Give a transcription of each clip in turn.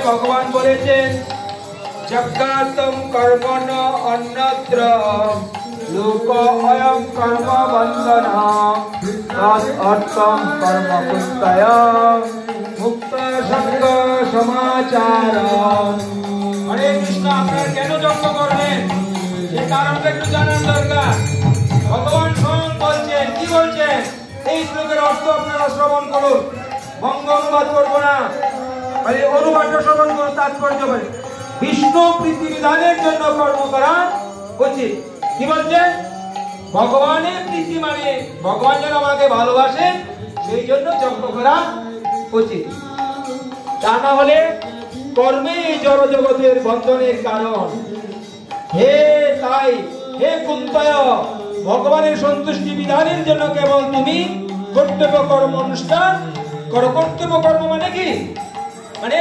ভগবান বলেছেন যজ্ঞাতম কর্মণ অন্যত্র লোক অয়ং কর্ম বন্ধনম তদ অর্থম কর্ম কুন্তয় মুক্ত সঙ্গ সমাচারম। হরে কৃষ্ণ, আপনারা কেন যজ্ঞ করবেন সেই কারণটা একটু জানার দরকার। ভগবান স্বয়ং বলছেন, কি বলছেন এই শ্লোকের অর্থ আপনারা শ্রবণ করুন। বঙ্গ অনুবাদ করবো না, অনুবাদটা শ্রবণ করুন। তাৎপর্য বলে বিষ্ণু প্রীতি বিধানের জন্য কর্ম করা উচিত। কি বলছেন? ভগবানের প্রীতি মানে ভগবান যেন আমাকে ভালোবাসেন সেই জন্য যজ্ঞ করা উচিত। তা না হলে কর্মে এই জড় জগতের বন্ধনের কারণ। হে তাই হে কুন্তয়, ভগবানের সন্তুষ্টি বিধানের জন্য কেবল তুমি কর্তব্য কর্ম অনুষ্ঠান করো। কর্তব্য কর্ম মানে কি? মানে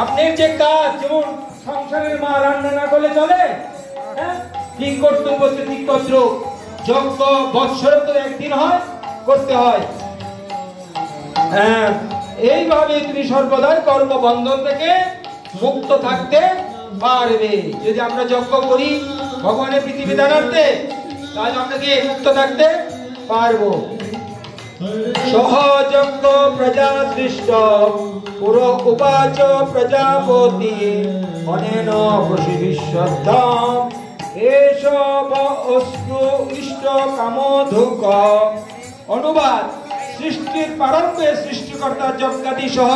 আপনার যে কাজ, যেমন সংসারের মা রান্না না করলে চলে, ঠিক কর্তব্য ঠিক কর্তব্য। যজ্ঞ বৎসরে তো একদিন হয়, করতে হয়। এইভাবে তুমি সর্বদাই কর্মবন্ধন থেকে মুক্ত থাকতে পারবে। যদি আমরা যজ্ঞ করি ভগবানের প্রীতি বিধানার্থে, তাহলে আমরা কি মুক্ত থাকতে পারবো। সহযজ্ঞ প্রজা দৃষ্ট পুরো উপাচ প্রজাপতি অনেন বসি বিশ্বদ্ধম এসব অস্ত্র ইষ্ট কামধুক। অনুবাদ: সৃষ্টির প্রারম্ভে সৃষ্টিকর্তা যজ্ঞাদি সহ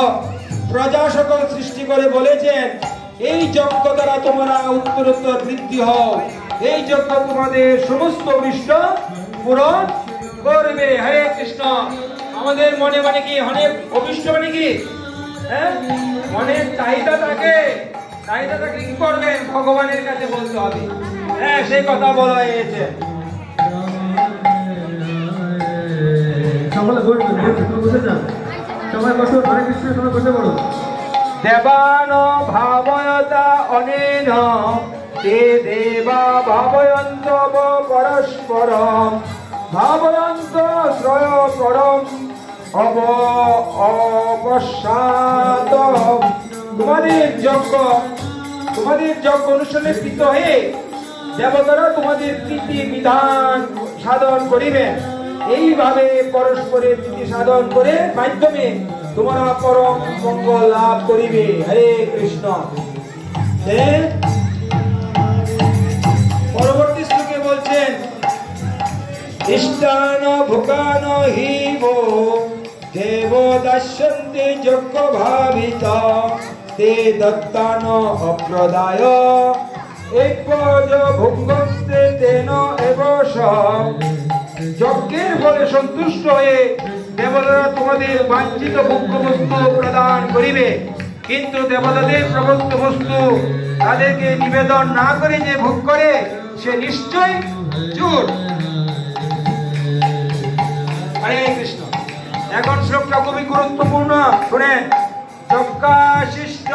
প্রজা সকল সৃষ্টি করে বলেছেন, এই যজ্ঞ দ্বারা তোমরা উত্তরোত্তর বৃদ্ধি হও। এই যজ্ঞ তোমাদের সমস্ত ইষ্ট পূরণ করবে। হরে কৃষ্ণ। আমাদের মনে মানে কি? অনেক অভিষ্ট মানে কি? মনের চাহিদা থাকে, চাহিদা থাকলে কি করবেন? ভগবানের কাছে বলতে হবে। সেই কথা বলা হয়েছে। দেবান ভাবয়তা অনেন তে দেবা ভাবয়ন্ত পরস্পরম ভাবয়ন্ত শ্রয় পরম অবসাদ। তোমাদের যজ্ঞ অনুষ্ঠানে প্রীত হয়ে দেবতারা তোমাদের প্রীতি বিধান সাধন করিবেন। এইভাবে পরস্পরের প্রীতি সাধন করে মাধ্যমে তোমরা পরম মঙ্গল লাভ করিবে। হরে কৃষ্ণ। পরবর্তী শ্লোকে বলছেন, ইষ্টান ভোগান হিব দেব দাস্যন্তে যজ্ঞ ভাবিত তে দত্তান অপ্রদায় একজ ভুঙ্গস্তে তেন এবশ। যজ্ঞের ফলে সন্তুষ্ট হয়ে দেবতারা তোমাদের বাঞ্ছিত ভোগ্য বস্তু প্রদান করিবে, কিন্তু দেবতাদের প্রদত্ত বস্তু তাদেরকে নিবেদন না করে যে ভোগ করে সে নিশ্চয় চোর। হরে কৃষ্ণ। এখন শ্লোকটা খুবই গুরুত্বপূর্ণ, শুনেন। যজ্ঞাশিষ্ট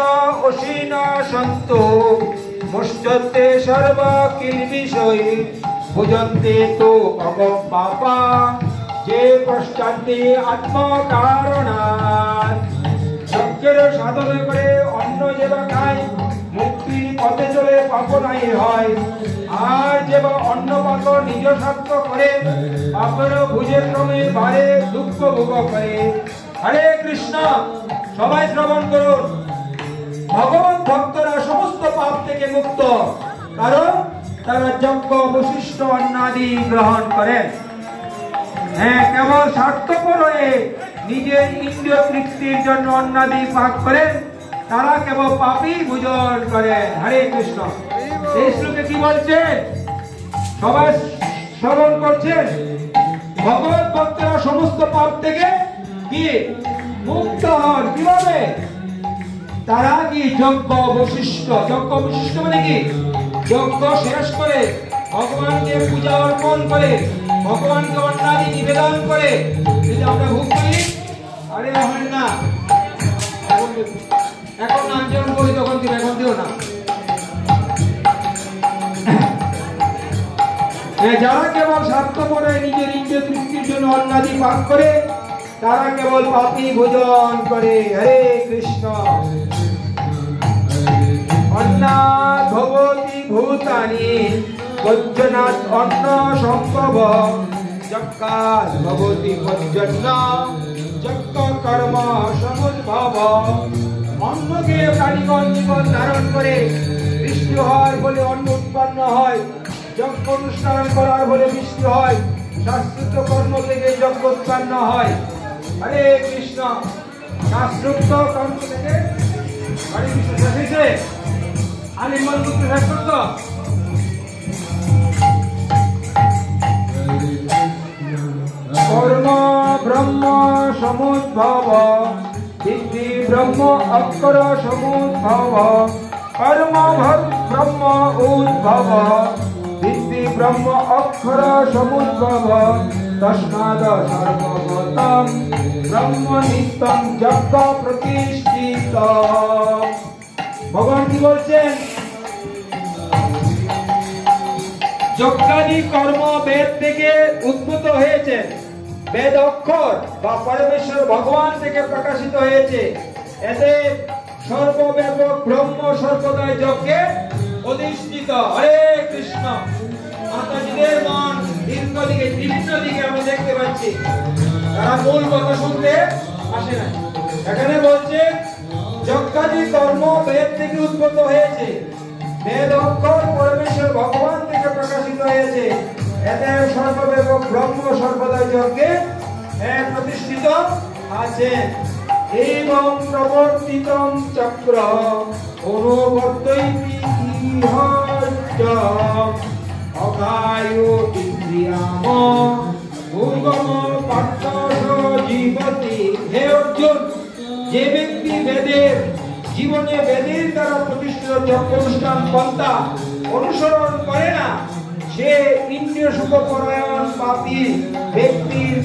অসীন সন্তু মুষ্যতে সর্ব কিল বিষয়ে ভুজন্তে তো অগম পাপা যে পশ্চান্তে আত্মকারণাৎ। যজ্ঞের সাধন করে অন্ন যেবা খায় মুক্তির পথে চলে পাপ নাই হয়, আর যেবা অন্ন পাক নিজ স্বার্থ করে পাপের ভুজের ক্রমে বাড়ে দুঃখ ভোগ করে। হরে কৃষ্ণ। সবাই শ্রবণ করুন। ভগবান ভক্তরা সমস্ত পাপ থেকে মুক্ত, কারণ তারা যজ্ঞ বশিষ্ঠ অন্নাদি গ্রহণ করেন। কেবল স্বার্থপর হয়ে নিজের ইন্দ্রিয় তৃপ্তির জন্য অন্নাদি পাক করেন, তারা কেবল পাপই ভোজন করেন। হরে কৃষ্ণ। এই শ্লোকে কি বলছেন? সবাই শ্রবণ করছেন। ভগবান ভক্তরা সমস্ত পাপ থেকে কি মুক্ত হন। কিভাবে? তারা কি যজ্ঞ বশিষ্ঠ মানে কি যজ্ঞ শেষ করে ভগবানকে পূজা অর্পণ করে ভগবানকে অন্নাদি নিবেদন করে যদি আমরা ভোগ করি আরে হয় না এখন নাম যখন বলি তখন দিও এখন দিও না যারা কেবল স্বার্থপরে নিজের ইন্দ্রিয় তৃপ্তির জন্য অন্নাদি পান করে তারা কেবল পাপী ভোজন করে। হরে কৃষ্ণ। অন্নাৎ ভবতি ভূতানি পঞ্চনাৎ অন্ন সম্ভব যজ্ঞাৎ ভবতি পঞ্চন্ন যজ্ঞ কর্ম সমুদ্ভব। অন্নকে প্রাণীগণ জীবন ধারণ করে বৃষ্টি হওয়ার ফলে অন্ন উৎপন্ন হয়, যজ্ঞ অনুষ্ঠান করার ফলে বৃষ্টি হয়, শাস্ত্রোক্ত কর্ম থেকে যজ্ঞ উৎপন্ন হয়। হরে কৃষ্ণ। শাস্ত্রোক্ত কর্ম থেকে হরে কৃষ্ণ শেষে আলিঙ্গন করতে শেষ করত কর্ম ব্রহ্ম সমুদ্ভব সিদ্ধি ব্রহ্ম অক্ষর সমুদ্ভব কর্ম ব্রহ্ম উদ্ভব সিদ্ধি ব্রহ্ম অক্ষর সমুদ্ভব তস্মাদ সর্বগতম ব্রহ্ম নিত্যম যজ্ঞ প্রতিষ্ঠিত। ভগবান কি বলছেন? যজ্ঞাদি কর্ম বেদ থেকে উদ্ভূত হয়েছে, বেদ অক্ষর বা পরমেশ্বর ভগবান থেকে প্রকাশিত হয়েছে। এতে সর্বব্যাপক ব্রহ্ম সর্বদাই যজ্ঞে অধিষ্ঠিত। হরে কৃষ্ণ। মাতাজিদের মন ভিন্ন দিকে আমরা দেখতে পাচ্ছি, তারা মূল কথা শুনতে আসে না। এখানে বলছে যজ্ঞাদি কর্ম বেদ থেকে উদ্ভূত হয়েছে, বেদ অক্ষর পরমেশ্বর ভগবান থেকে প্রকাশিত হয়েছে। এতে সর্বব্যাপক ব্রহ্ম সর্বদাই যজ্ঞে প্রতিষ্ঠিত আছে। এবং প্রবর্তিতম চক্র অনুবর্তয়তি ইহশ্চ অকায় ইন্দ্রিয়াম ভূগম পার্থ জীবতি। হে অর্জুন, যে ব্যক্তি বেদের জীবনে বেদের দ্বারা প্রতিষ্ঠিত যজ্ঞ অনুষ্ঠান পন্থা অনুসরণ করে না, সে ইন্দ্রিয় সুখপরায়ণ পাপী ব্যক্তির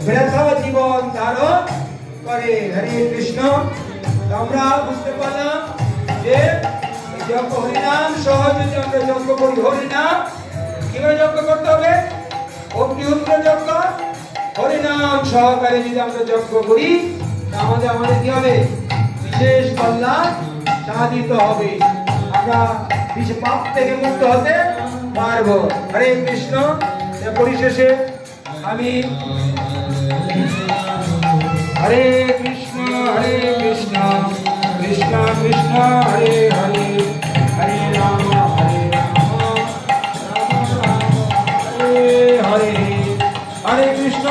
বৃথা জীবন ধারণ করে। হরে কৃষ্ণ। আমরা বুঝতে পারলাম যে যজ্ঞ হরিনাম সহ যদি আমরা যজ্ঞ করি, হরিনাম কিভাবে যজ্ঞ করতে হবে? অগ্নিহোত্র যজ্ঞ হরিনাম সহকারে যদি আমরা যজ্ঞ করি আমাদের কি হবে? বিশেষ কল্যাণ সাধিত হবে, আমরা বিশেষ পাপ থেকে মুক্ত হতে পারবো। হরে কৃষ্ণ। পরিশেষে আমি হরে কৃষ্ণ কৃষ্ণ কৃষ্ণ হরে হরে হরে রাম হরে হরে হরে কৃষ্ণ।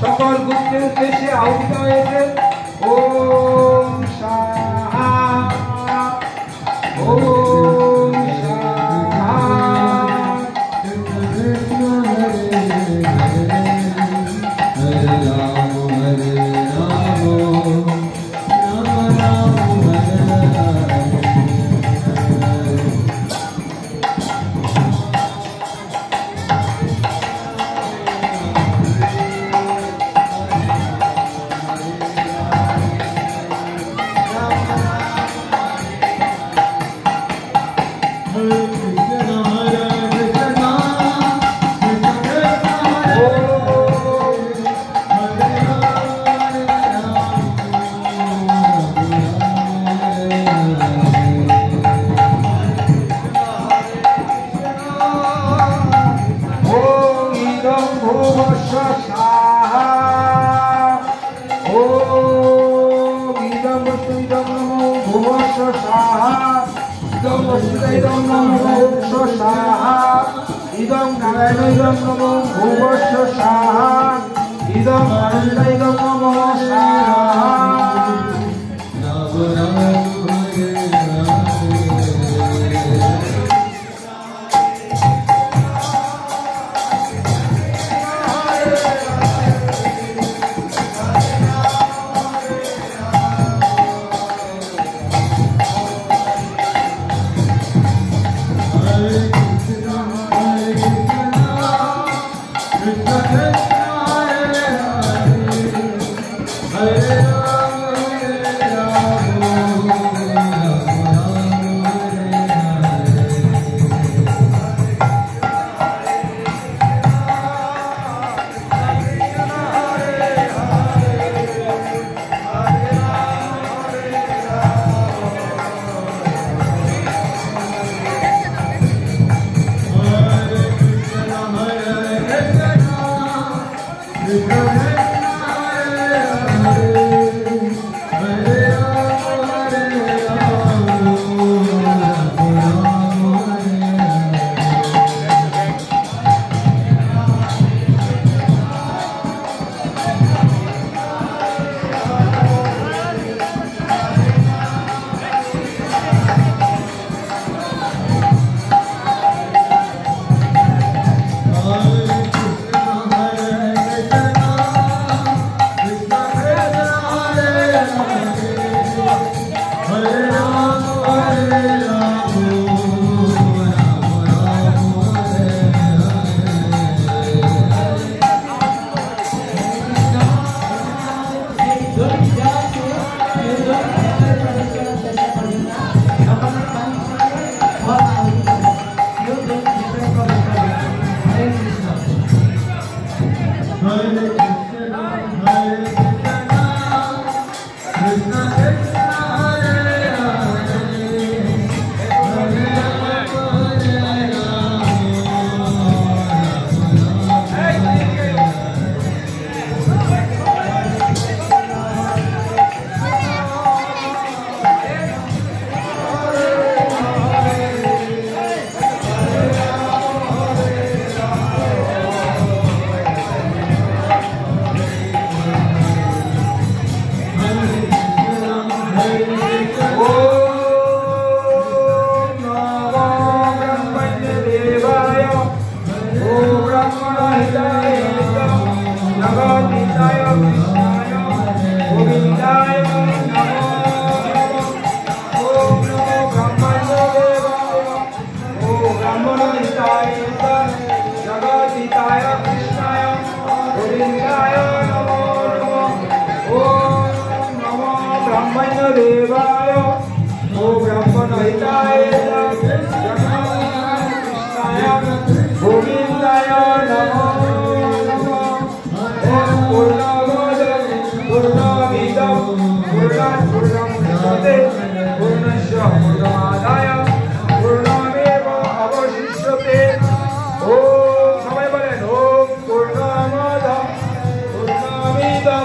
সকল গুপ্তের উদ্দেশ্যে আহুত হয়েছে। ওম সাহা ওম সাহা। ইদং নারায়ণ ইদং নমো ভুবস্য সাহা ইদং আনন্দ ইদং নমো সাহা। ब्रह्मणहिताय जगद्हिताय कृष्णाय गोविन्दाय नमो नमः। ओम नमो ब्रह्मण्यदेवाय ओ ब्रह्मणहिताय जगद्धिताय कृष्णाय गोविन्दाय नमो नमः। ओम पूर्णमदः पूर्णमिदं पूर्णात् पूर्णमुदच्यते पूर्णस्य पूर्णमादाय पूर्णमेव अवशिष्यते। ओम सबाई बोलेन ओम पूर्णमदः पूर्णमिदं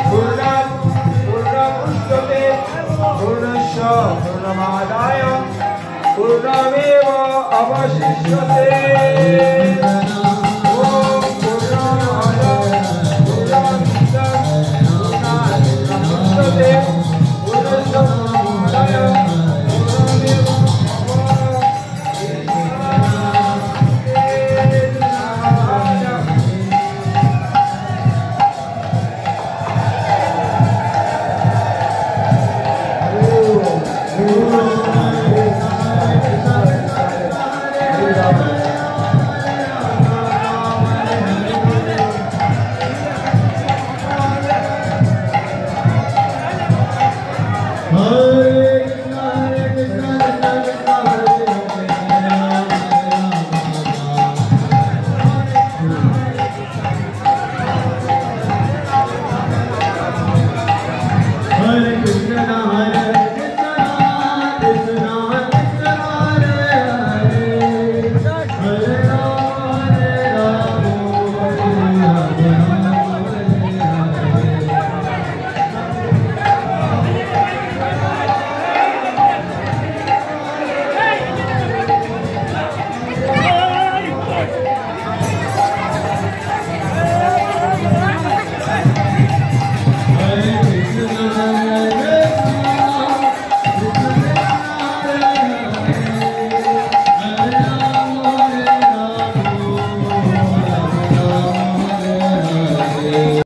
पूर्णात् पूर्णमुदच्यते पूर्णस्य पूर्णमादाय पूर्णमेव अवशिष्यते।